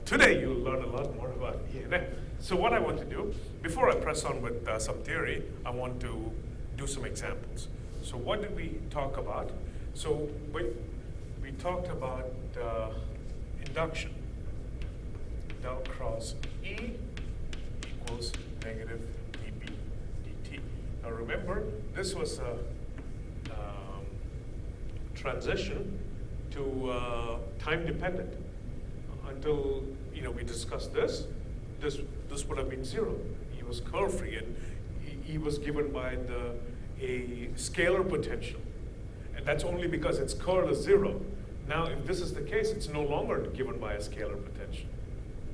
today you'll learn a lot more about ENF. So what I want to do, before I press on with some theory, I want to do some examples. So what did we talk about? So we talked about induction. Del cross E equals negative dB dt. Now remember, this was a transition to time dependent. Until we discussed this would have been 0. E was curl free, and E was given by a scalar potential, and that's only because its curl is 0. Now, if this is the case, it's no longer given by a scalar potential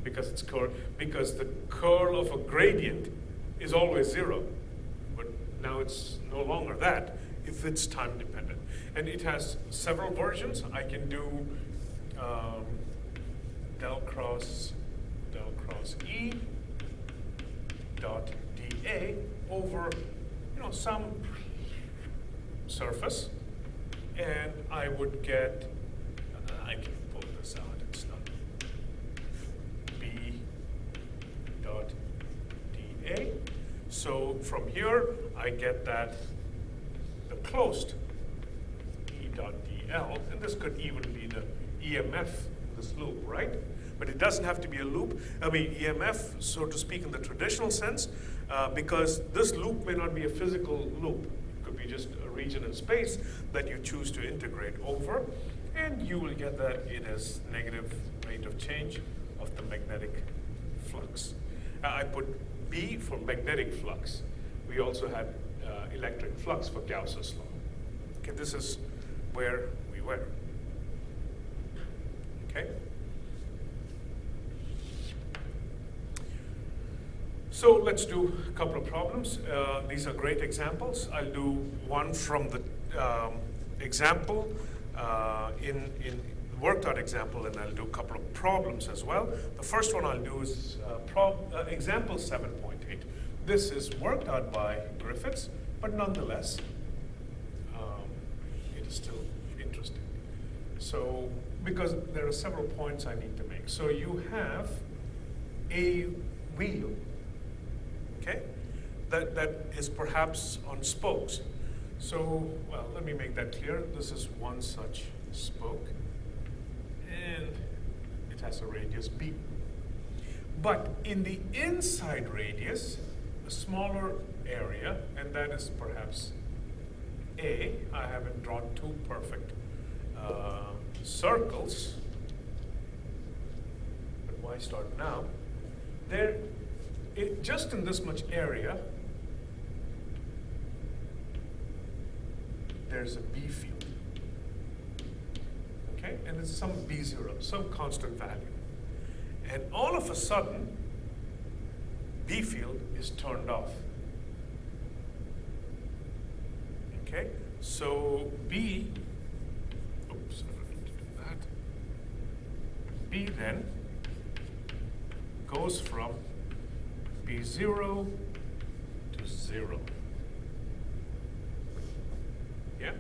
because the curl of a gradient is always 0, but now it's no longer that if it's time dependent. And it has several versions. I can do del cross E dot dA over some surface, and I would get, I can pull this out, it's not B dot dA. So from here I get that the closed E dot dL, and this could even be the EMF in this loop, right? But it doesn't have to be a loop. I mean, EMF, so to speak, in the traditional sense, because this loop may not be a physical loop. It could be just a region in space that you choose to integrate over, and you will get that it is negative rate of change of the magnetic flux. I put B for magnetic flux. We also had electric flux for Gauss's law. Okay, this is where we were. Okay. So let's do a couple of problems. These are great examples. I'll do one from the example, in worked out example, and I'll do a couple of problems as well. The first one I'll do is example 7.8. This is worked out by Griffiths, but nonetheless, it is still interesting. So, because there are several points I need to make. So you have a wheel, okay, that is perhaps on spokes. So, well, let me make that clear. This is one such spoke, and it has a radius B. But in the inside radius, a smaller area, and that is perhaps A. I haven't drawn two perfect circles, but why start now? Just in this much area, there's a B field, okay? And it's some B0, some constant value. And all of a sudden, B field is turned off, okay? So B, oops, I didn't do that. B then goes from B0 to 0. Yeah?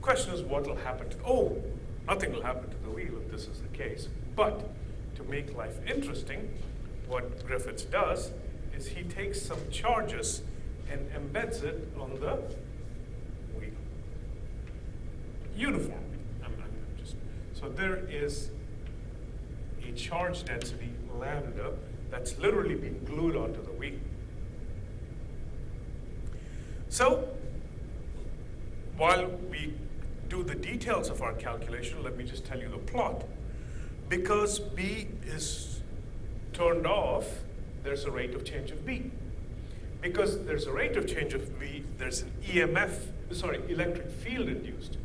Question is, what will happen to, nothing will happen to the wheel if this is the case. But to make life interesting, what Griffiths does is he takes some charges and embeds it on the wheel. Uniformly. So there is a charge density lambda that's literally being glued onto the wheel. So while we do the details of our calculation, let me just tell you the plot. Because B is turned off, there's a rate of change of B. Because there's a rate of change of B, there's an electric field induced.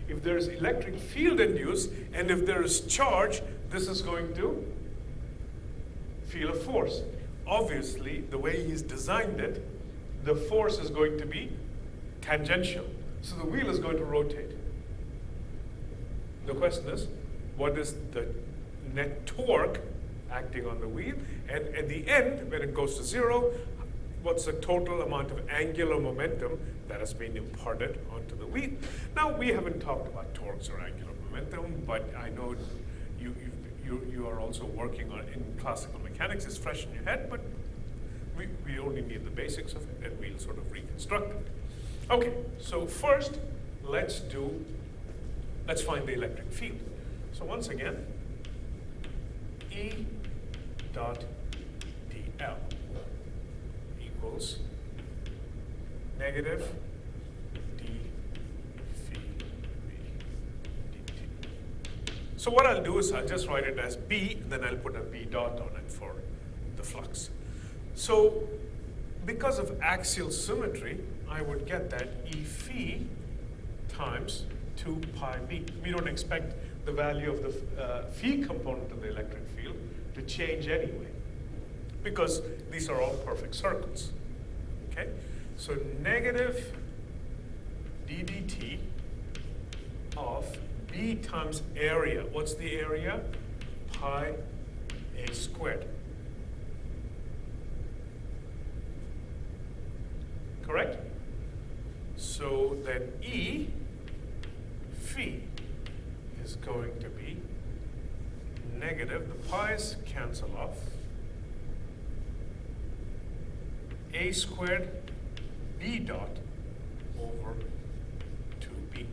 If there's electric field induced, and if there is charge, this is going to feel a force. Obviously, the way he's designed it, the force is going to be tangential. So the wheel is going to rotate. The question is, what is the net torque acting on the wheel? And at the end, when it goes to 0, what's the total amount of angular momentum that has been imparted onto the wheel? Now, we haven't talked about torques or angular momentum, but I know you are also working on in classical mechanics is fresh in your head, but we only need the basics of it, and we'll sort of reconstruct it. Okay, so first, let's find the electric field. So once again, E dot dl equals negative d phi b dt. So what I'll do is I'll just write it as B, and then I'll put a B dot on it for the flux. So because of axial symmetry, I would get that E phi times 2 pi b. We don't expect the value of the phi component of the electric field to change anyway, because these are all perfect circles. Okay? So negative d dt of B times area. What's the area? Pi a squared. Correct? So then E phi is going to be negative, the pi's cancel off, a squared b dot over 2b.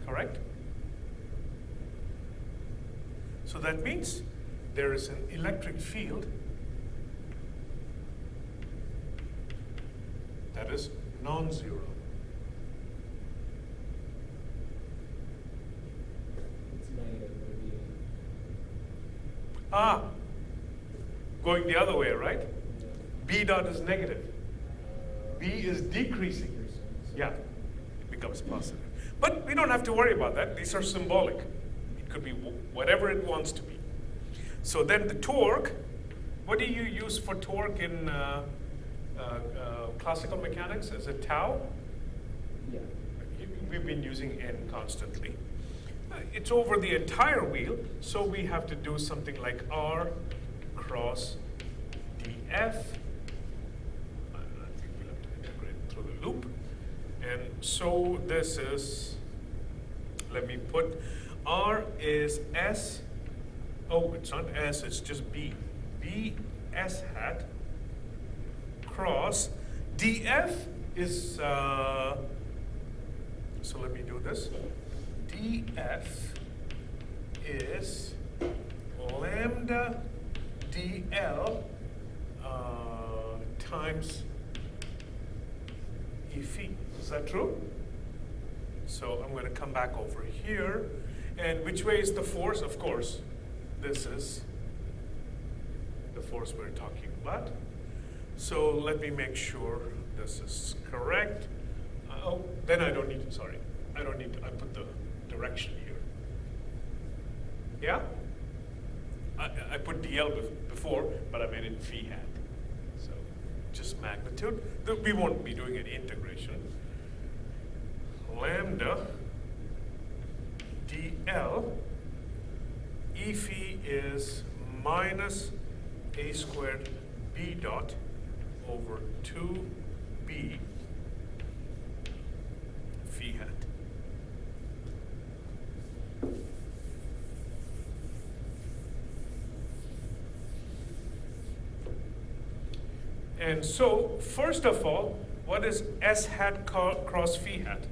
Correct? So that means there is an electric field that is non-zero. It's negative, would be. Going the other way, right? Yeah. B dot is negative. B is decreasing. So Yeah, it becomes positive. But we don't have to worry about that. These are symbolic. It could be whatever it wants to be. So then the torque, what do you use for torque in classical mechanics? Is it tau? Yeah. We've been using N constantly. It's over the entire wheel, so we have to do something like R cross dF. I think we'll have to integrate through the loop. And so this is, let me put, R is S, oh, it's not S, it's just B. B S hat cross dF is, so let me do this. dF is lambda dl times E phi. Is that true? So I'm going to come back over here. And which way is the force? Of course, this is the force we're talking about. So let me make sure this is correct. Oh, then I don't need to, sorry. I don't need to, I put the direction here. Yeah? I put dl before, but I made it phi hat. So just magnitude. We won't be doing any integration. Lambda dl, E phi is minus a squared b dot over 2b phi hat. And so, first of all, what is S hat cross phi hat?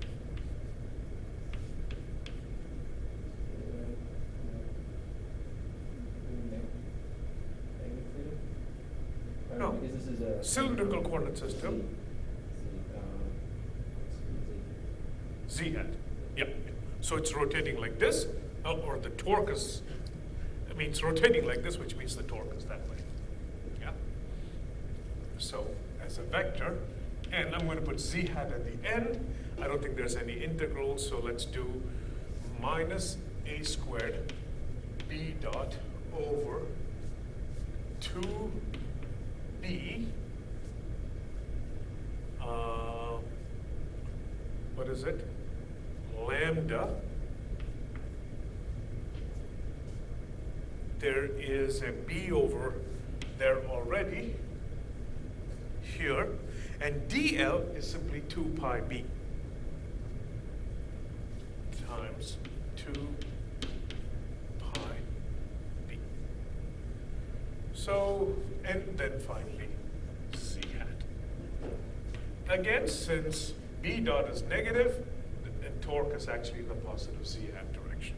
No. Because this is a Cylindrical coordinate system. Z hat. Yep. So it's rotating like this, or the torque is, I mean, it's rotating like this, which means the torque is that way. Yeah? So as a vector, and I'm going to put Z hat at the end. I don't think there's any integral, so let's do minus a squared b dot over 2b. What is it? Lambda. There is a b over there already here, and dl is simply 2 pi b times 2 So, and then finally, C hat. Again, since B dot is negative, and torque is actually in the positive Z hat direction.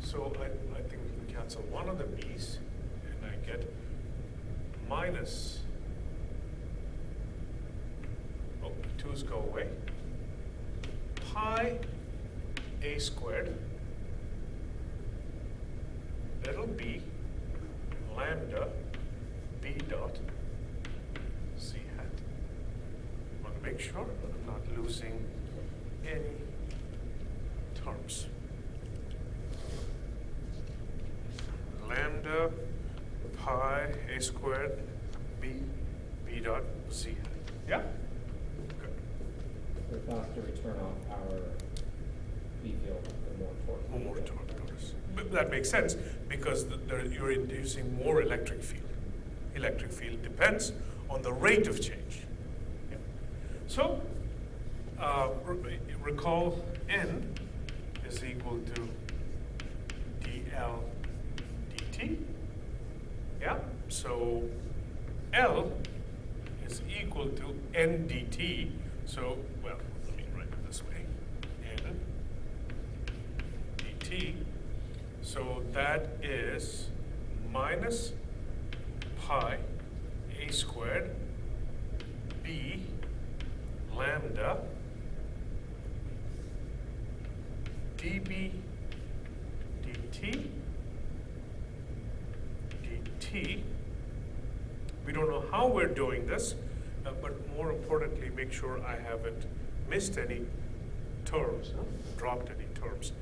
So I think we can cancel one of the B's, and I get minus, oh, 2's go away, pi A squared, little b, lambda, B dot, C hat. I want to make sure I'm not losing any terms. Lambda pi A squared B dot Z hat. Yeah? Good. The faster we turn off our B field, the more torque. More torque notice. But that makes sense because you're inducing more electric field. Electric field depends on the rate of change. Yeah. So recall N is equal to dL dt. Yeah. So L is equal to N dt. So well, let me write it this way. N dt. So that is minus pi A squared B lambda dB dt dt. We don't know how we're doing this, but more importantly, make sure I haven't missed any terms, dropped any terms.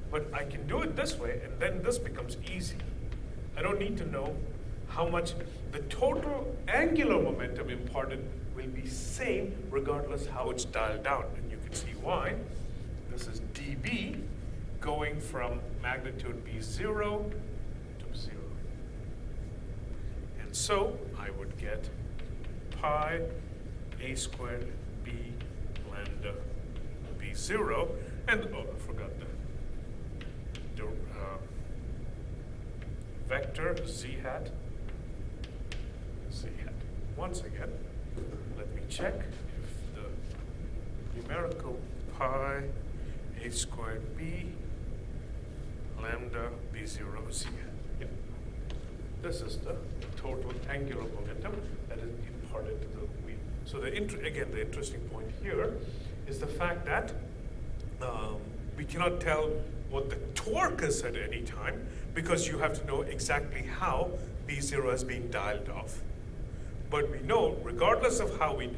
But I can do it this way, and then this becomes easy. I don't need to know how much the total angular momentum imparted will be same regardless how it's dialed down. And you can see why. This is dB going from magnitude B0 to 0. And so I would get pi A squared B lambda B0. And oh, I forgot that. Vector Z hat. Once again, let me check if the numerical pi A squared B lambda B0 Z hat. Yep. This is the total angular momentum that is imparted to the wheel. So the interesting point here is the fact that we cannot tell what the torque is at any time because you have to know exactly how B0 is being dialed off. But we know, regardless of how we,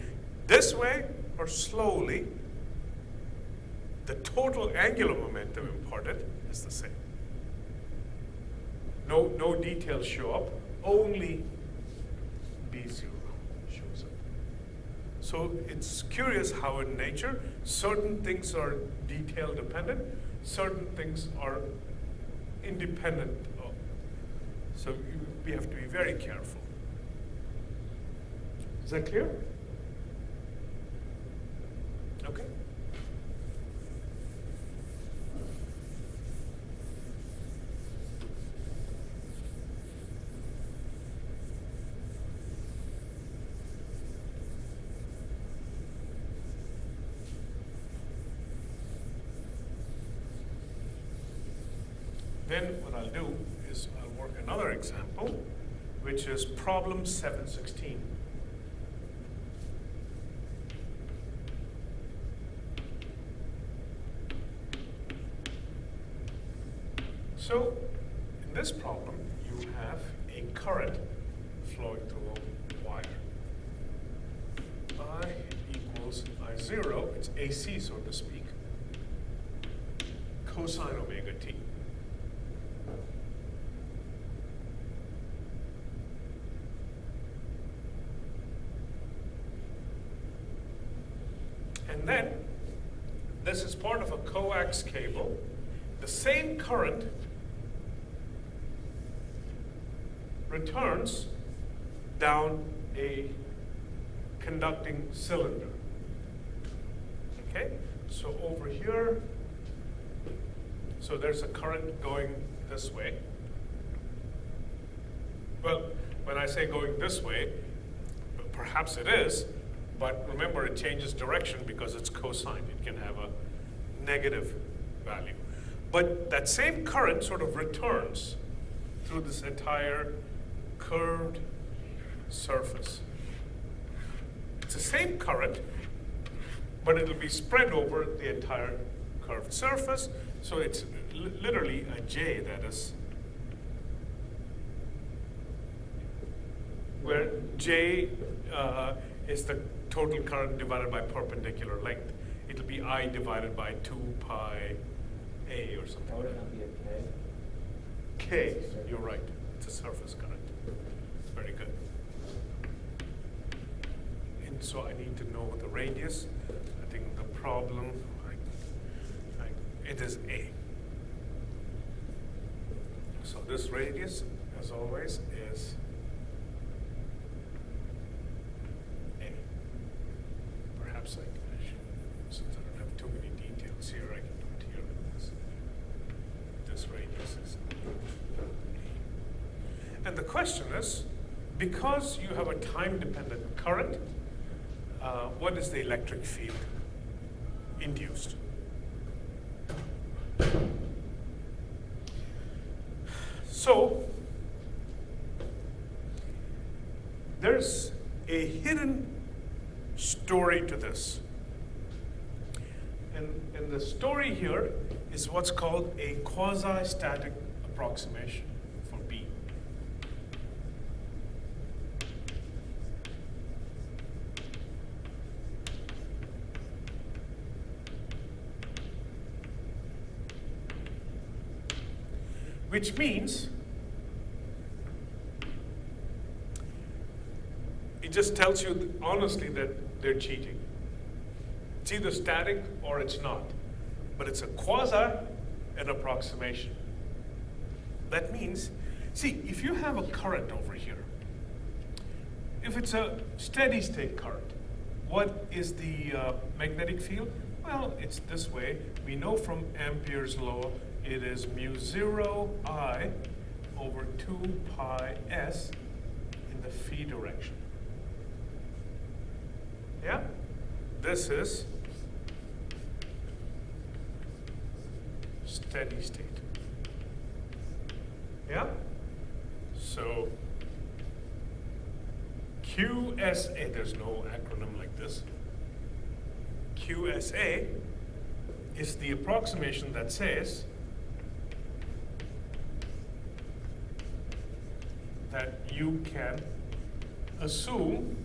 this way or slowly, the total angular momentum imparted is the same. No details show up, only B0 shows up. So it's curious how in nature, certain things are detail dependent, certain things are independent of. So we have to be very careful. Is that clear? Okay. Then what I'll do is I'll work another example, which is problem 716. So in this problem, you have a current flowing through a wire. I equals I0, it's AC, so to speak, cosine omega t. And then, this is part of a coax cable. The same current returns down a conducting cylinder. Okay? So over here, so there's a current going this way. Well, when I say going this way, perhaps it is, but remember it changes direction because it's cosine. It can have a negative value. But that same current sort of returns through this entire curved surface. It's the same current, but it'll be spread over the entire curved surface. So it's literally a J, that is, where J is the total current divided by perpendicular length. It'll be I divided by 2 pi A or something. How would it like not be a K? K, you're right. It's a surface current. It's very good. And so I need to know the radius. I think the problem, it is A. So this radius, as always, is A. Perhaps I should, since I don't have too many details here, I can do it here with this. This radius is A. And the question is, because you have a time-dependent current, what is the electric field induced? So, there's a hidden story to this. And the story here is what's called a quasi-static approximation for B. Which means it just tells you honestly that they're cheating. It's either static or it's not. But it's a quasi an approximation. That means, see, if you have a current over here, if it's a steady state current, what is the magnetic field? Well, it's this way. We know from Ampere's law, it is mu 0 I over 2 pi s in the phi direction. Yeah? This is steady state. Yeah? So QSA, there's no acronym like this. QSA is the approximation that says that you can assume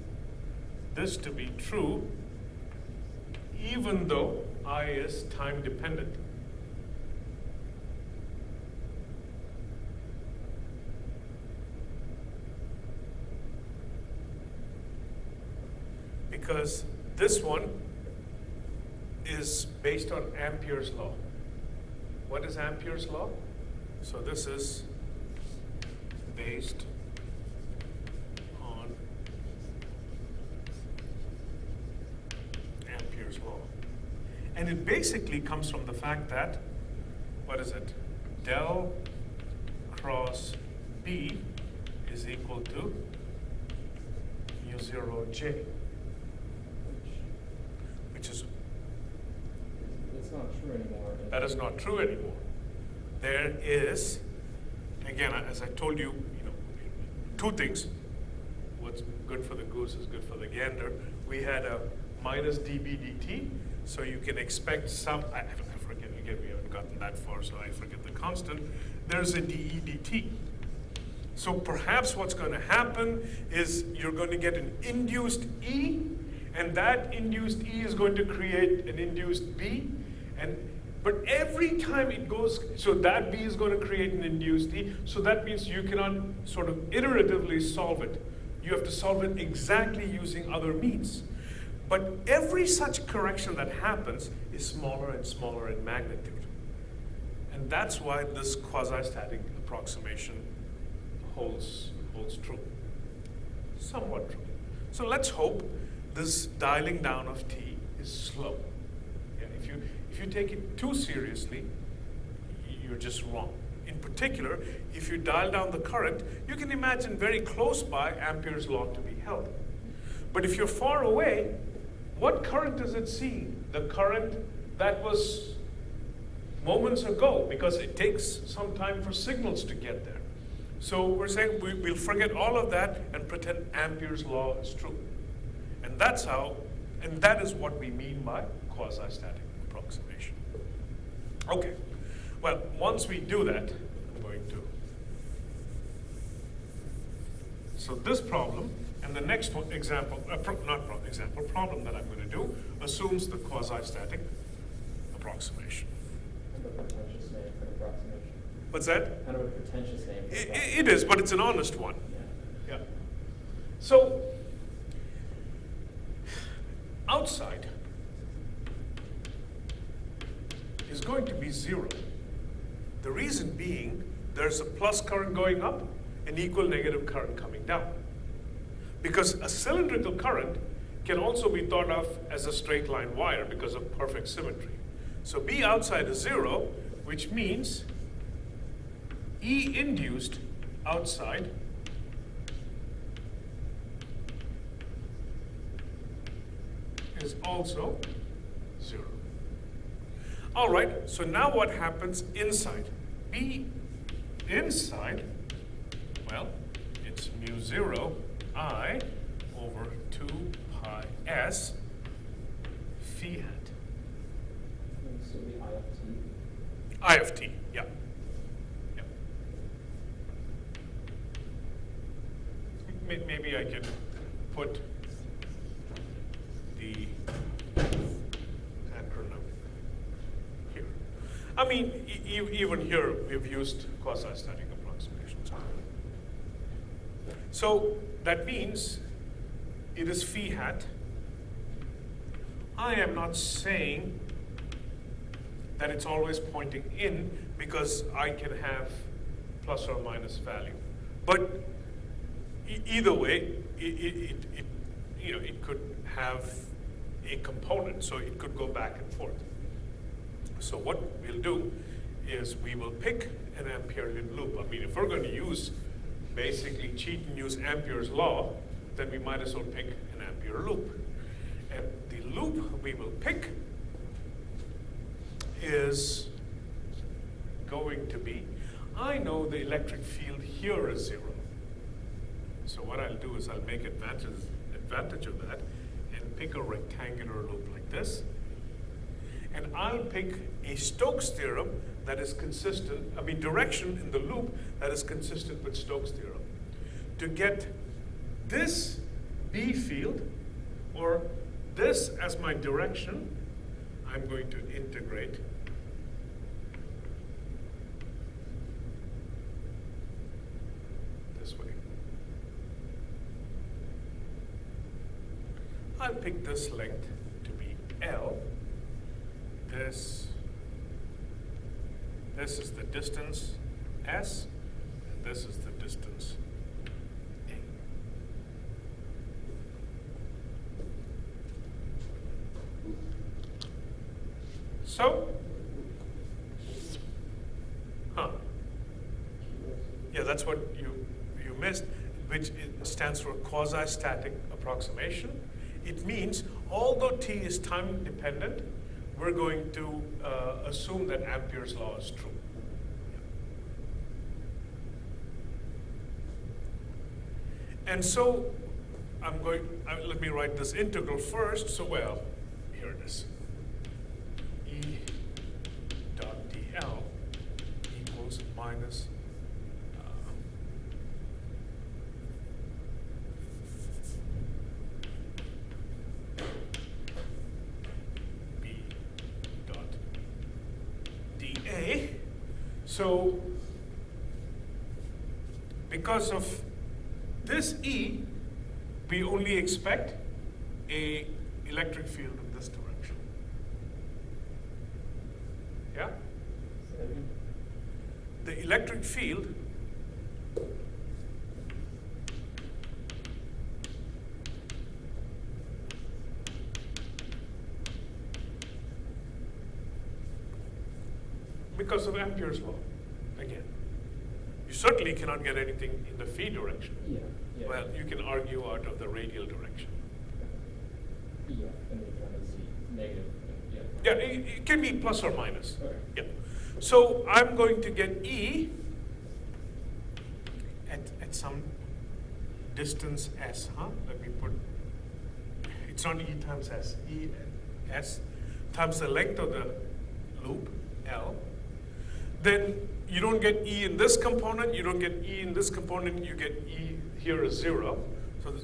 this to be true even though I is time dependent. Because this one is based on Ampere's law. What is Ampere's law? So this is based on Ampere's law. And it basically comes from the fact that, what is it? Del cross B is equal to mu 0 J. Which is, it's not true anymore. that is not true anymore. There is, again, as I told you, two things. What's good for the goose is good for the gander. We had a minus dB dt, so you can expect some, I forget, again, we haven't gotten that far, so I forget the constant. There's a dE dt. So perhaps what's going to happen is you're going to get an induced E, and that induced E is going to create an induced B, but every time it goes, so that B is going to create an induced E, so that means you cannot sort of iteratively solve it. You have to solve it exactly using other means. But every such correction that happens is smaller and smaller in magnitude. And that's why this quasi-static approximation holds true, somewhat true. So let's hope this dialing down of T is slow. Yeah, if you take it too seriously, you're just wrong. in particular, if you dial down the current, you can imagine very close by Ampere's law to be held. But if you're far away, what current is it seeing? The current that was moments ago, because it takes some time for signals to get there. So we're saying we'll forget all of that and pretend Ampere's law is true. And that's how, and that is what we mean by quasi-static approximation. Okay, well, once we do that, I'm going to. So this problem, and the next one, example, problem that I'm going to do assumes the quasi-static approximation. Kind of a pretentious name for an approximation. What's that? Kind of a pretentious name. For an It is, but it's an honest one. Yeah. Yeah. So, outside is going to be 0. The reason being, there's a plus current going up and equal negative current coming down. Because a cylindrical current can also be thought of as a straight line wire because of perfect symmetry. So B outside is 0, which means E induced outside is also 0. All right, so now what happens inside? B inside, well, it's mu 0 I over 2 pi s phi hat. This would be I of t. I of t, yeah. Yeah. Maybe I can put the acronym here. I mean, even here we've used quasi-static approximations. So that means it is phi hat. I am not saying that it's always pointing in because I can have plus or minus value. But either way, it could have a component, so it could go back and forth. So what we'll do is we will pick an Amperean loop. I mean, if we're going to use, basically cheat and use Ampere's law, then we might as well pick an Ampere loop. And the loop we will pick is going to be, I know the electric field here is 0. So what I'll do is I'll make advantage of that and pick a rectangular loop like this. And I'll pick a Stokes theorem that is consistent, direction in the loop that is consistent with Stokes theorem. To get this B field, or this as my direction, I'm going to integrate this way. I'll pick this length to be L. This is the distance S, and this is the distance A. So, yeah, that's what you missed, which it stands for quasi-static approximation. It means, although t is time dependent, we're going to assume that Ampere's law is true. And so let me write this integral first. So, well, here it is. E dot dl equals minus B dot dA. So, because of this E, we only expect a electric field in this direction. Yeah? The electric field because of Ampere's law, again. You certainly cannot get anything in the phi direction. Yeah, yeah. Well, you can argue out of the radial direction. Yeah, and we have a z negative, yeah. Yeah, it can be plus or minus. Okay. Yeah. So I'm going to get E at some distance S, huh? Let me put, it's not E times S, E S times the length of the loop, L. Then you don't get E in this component, you don't get E in this component, you get E here is 0. So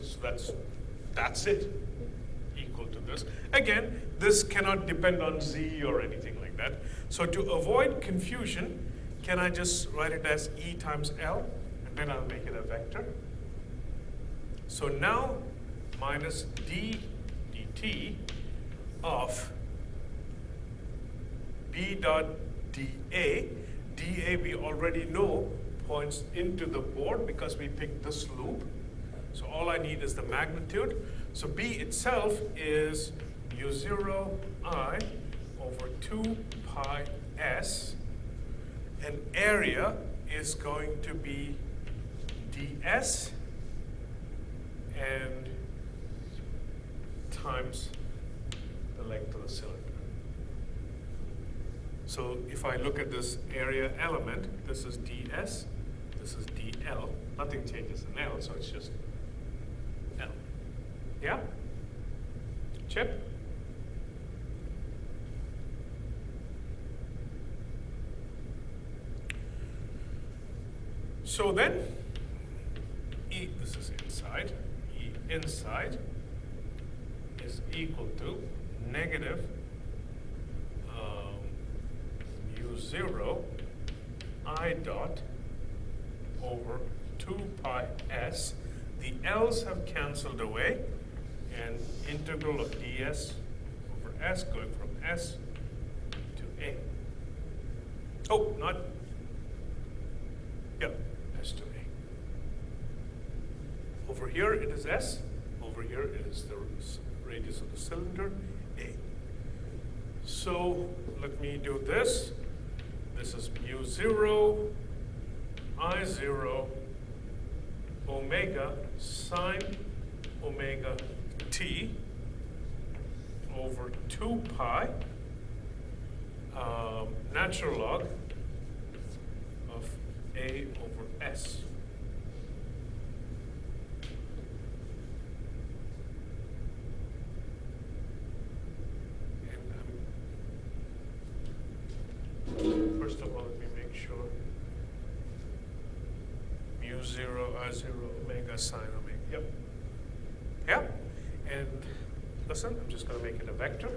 that's it, equal to this. Again, this cannot depend on Z or anything like that. So to avoid confusion, can I just write it as E times L, and then I'll make it a vector? So now minus d dt of B dot dA. dA we already know points into the board because we picked this loop. So all I need is the magnitude. So B itself is mu 0 I over 2 pi s. And area is going to be ds and times the length of the cylinder. So if I look at this area element, this is ds, this is dl. Nothing changes in L, so it's just L. Yeah? Chip? So then, E, this is inside, E inside is equal to negative mu 0 I dot over 2 pi s. The L's have canceled away, and integral of ds over s going from s to a. Oh, not, yeah, s to a. Over here it is s, over here it is the radius of the cylinder, a. So let me do this. This is mu 0 I 0 omega sine omega t over 2 pi natural log of a over s. And first of all, let me make sure. Mu 0 I 0 omega sine omega. Yep. Yeah. And listen, I'm just going to make it a vector.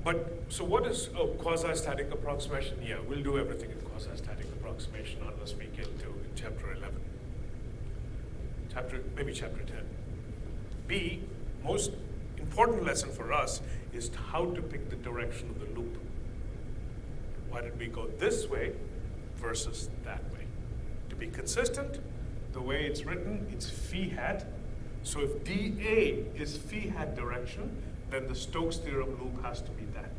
But, so what is quasi-static approximation? Yeah, we'll do everything in quasi-static approximation unless we get to chapter 11. Maybe chapter 10. B, most important lesson for us is how to pick the direction of the loop. Why did we go this way versus that way? To be consistent, the way it's written, it's phi hat. So if dA is phi hat direction, then the Stokes theorem loop has to be that.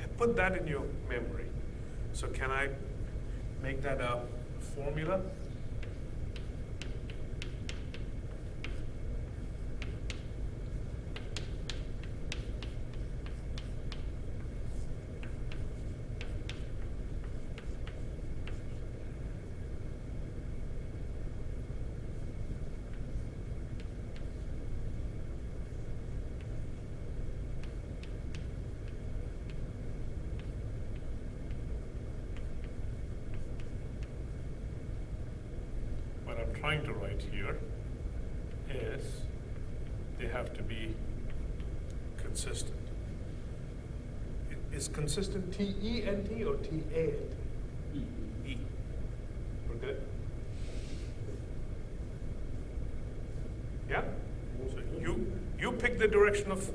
And put that in your memory. So can I make that a formula? Trying to write here is they have to be consistent. Is consistent TE and T or TA and T? E. We're good? Yeah? So you pick the direction of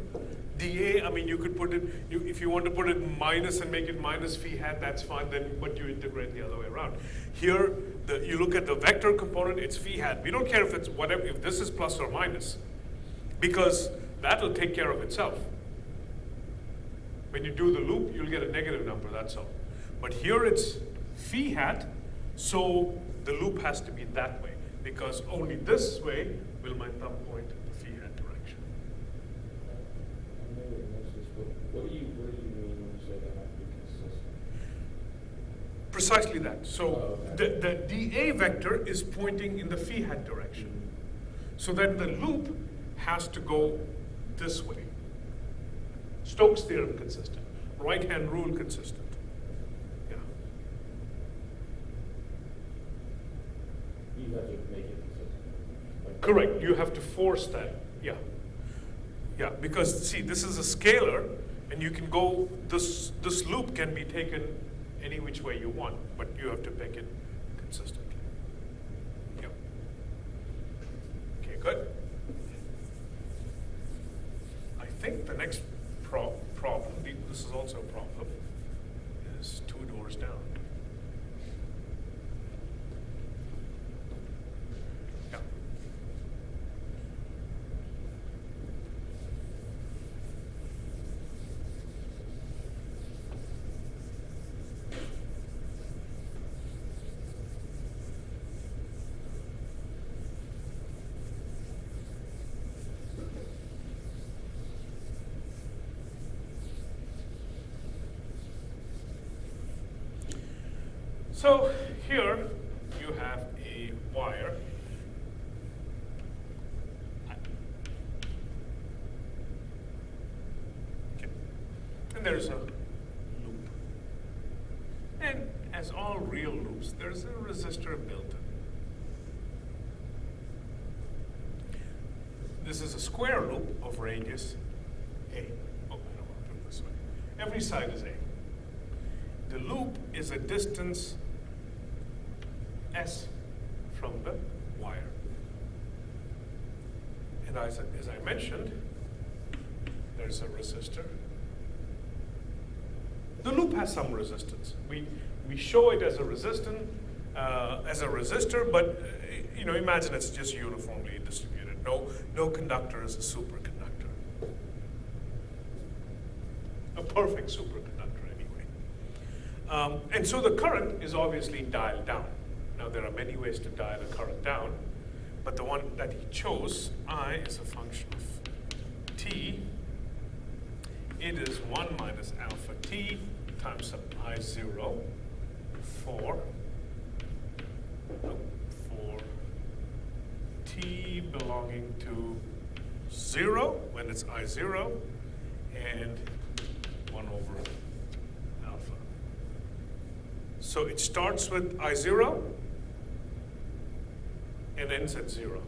dA, I mean, you could put it, if you want to put it minus and make it minus phi hat, that's fine, then, but you integrate the other way around. Here, you look at the vector component, it's phi hat. We don't care if it's whatever, if this is plus or minus, because that'll take care of itself. When you do the loop, you'll get a negative number, that's all. But here it's phi hat, so the loop has to be that way, because only this way will my thumb point in the phi hat direction. I may have missed this, but what do you mean when you say they have to be consistent? Precisely that. So Oh, okay. the dA vector is pointing in the phi hat direction. So then the loop has to go this way. Stokes' theorem consistent. Right-hand rule consistent. Yeah. You have to make it consistent. Like- Correct. You have to force that. Yeah. Yeah. Because see, this is a scalar, and you can go. This loop can be taken any which way you want, but you have to pick it consistently. Yep. Okay. Good. I think the next problem, this is also a problem, is 2 doors down. Yeah. So here you have a wire. Okay. And there's a loop. And as all real loops, there's a resistor built in. This is a square loop of radius A. Oh, I don't want to put it this way. Every side is A. The loop is a distance S from the wire. And as I mentioned, there's a resistor. The loop has some resistance. We show it as a resistor, but imagine it's just uniformly distributed. No conductor is a superconductor. A perfect superconductor anyway. And so the current is obviously dialed down. Now there are many ways to dial a current down, but the one that he chose, I, is a function of t. It is 1 minus alpha t times some I0 for t belonging to 0 when it's I0 and 1 over alpha. So it starts with I0 and ends at 0.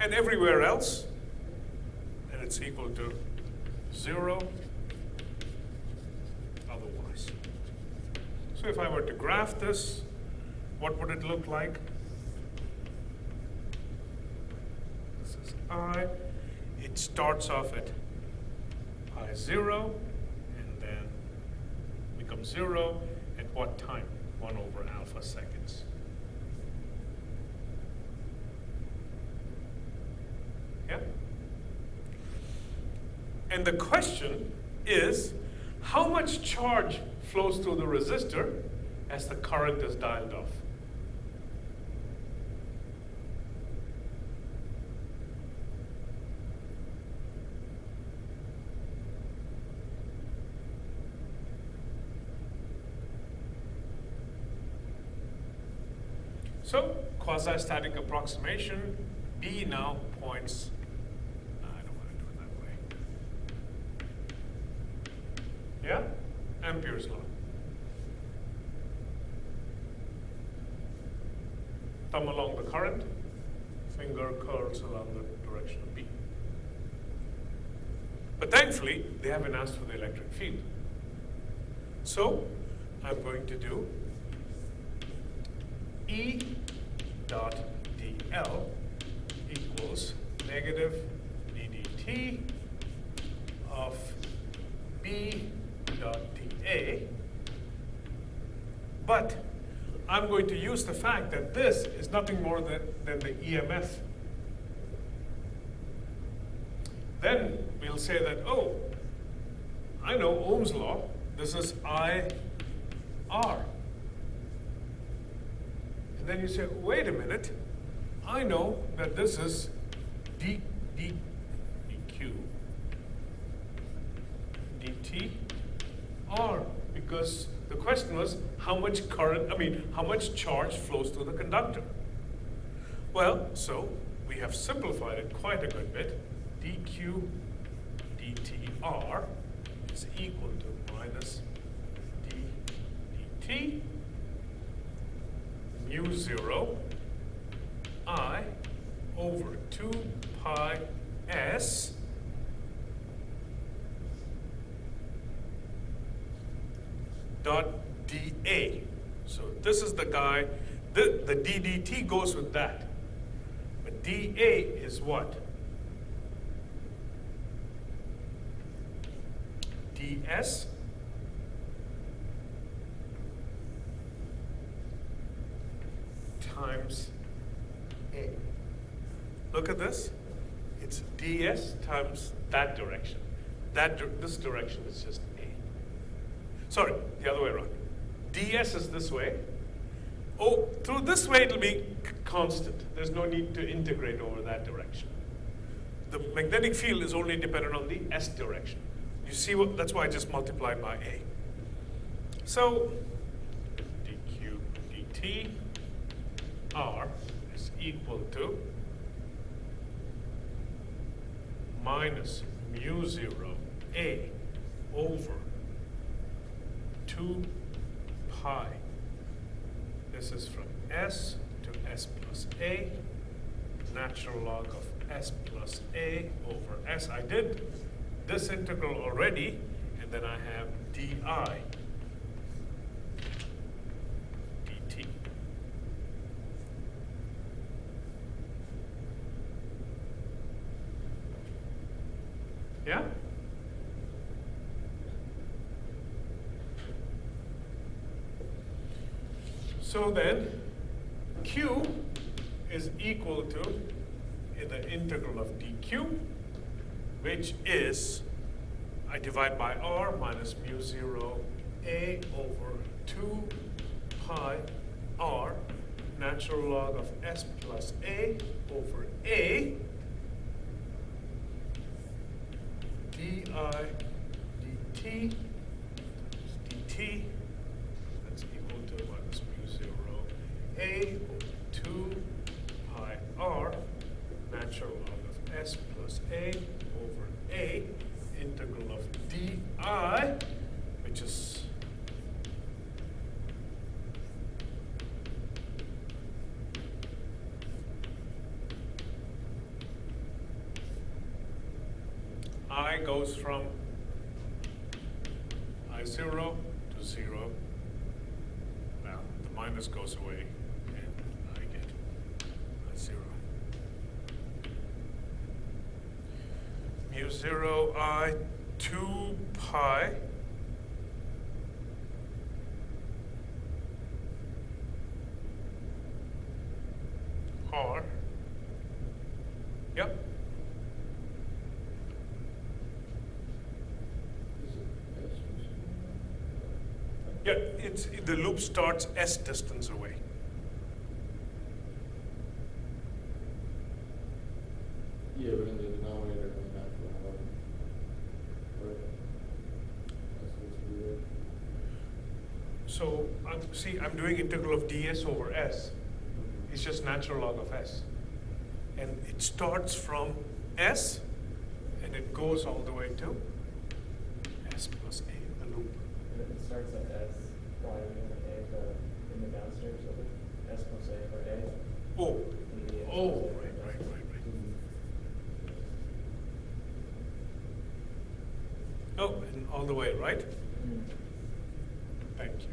And everywhere else, and it's equal to 0 otherwise. So if I were to graph this, what would it look like? This is I. It starts off at I0 and then becomes 0 at what time? 1 over alpha seconds. Yeah? And the question is, how much charge flows through the resistor as the current is dialed off? So, quasi-static approximation, B now points, I don't want to do it that way. Yeah? Ampere's law. Thumb along the current, finger curls along the direction of B. But thankfully, they haven't asked for the electric field. So, I'm going to do E dot dl equals negative ddt dt of B dot dA. But I'm going to use the fact that this is nothing more than the EMF. Then we'll say that, oh, I know Ohm's law. This is IR. And then you say, wait a minute. I know that this is dq dt R, because the question was how much current, how much charge flows through the conductor. Well, so we have simplified it quite a good bit. dq dt R is equal to minus d dt mu 0 I over 2 pi s dot dA. So this is the guy, the ddt goes with that. But dA is what? ds times A. Look at this. It's ds times that direction. This direction is just A. Sorry, the other way around. ds is this way. Oh, through this way it'll be constant. There's no need to integrate over that direction. The magnetic field is only dependent on the s direction. You see what? That's why I just multiplied by A. So dq dt R is equal to minus mu 0 A over 2 pi. This is from S to S plus A, natural log of S plus A over S. I did this integral already, and then I have di dt. Yeah? So then, Q is equal to the integral of dq, which is, I divide by R minus mu 0 A over 2 pi R, natural log of S plus A over A, di dt dt, that's equal to minus mu 0 A over 2 pi R, natural log of S plus A over A, integral of di, which is I goes from I0 to 0. Now the minus goes away and I get I0. Mu 0 I 2 pi R. Yep. Yeah, the loop starts S distance away. Yeah, but in the denominator, it's natural log. Right? That's what's weird. So see, I'm doing integral of ds over S. It's just natural log of S. And it starts from S and it goes all the way to S plus A, the loop. And if it starts at S, why are we going to A in the downstairs of it? S plus A over A? Oh, And the S oh, plus A right, over right, S. right, right. Oh, and all the way, right? Mm. Thank you.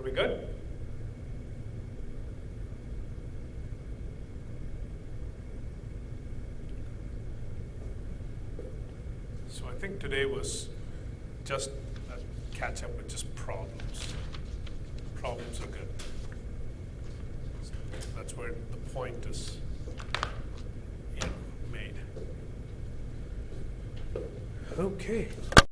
Are we good? So I think today was just a catch up with just problems. Problems are good. That's where the point is, made. Okay.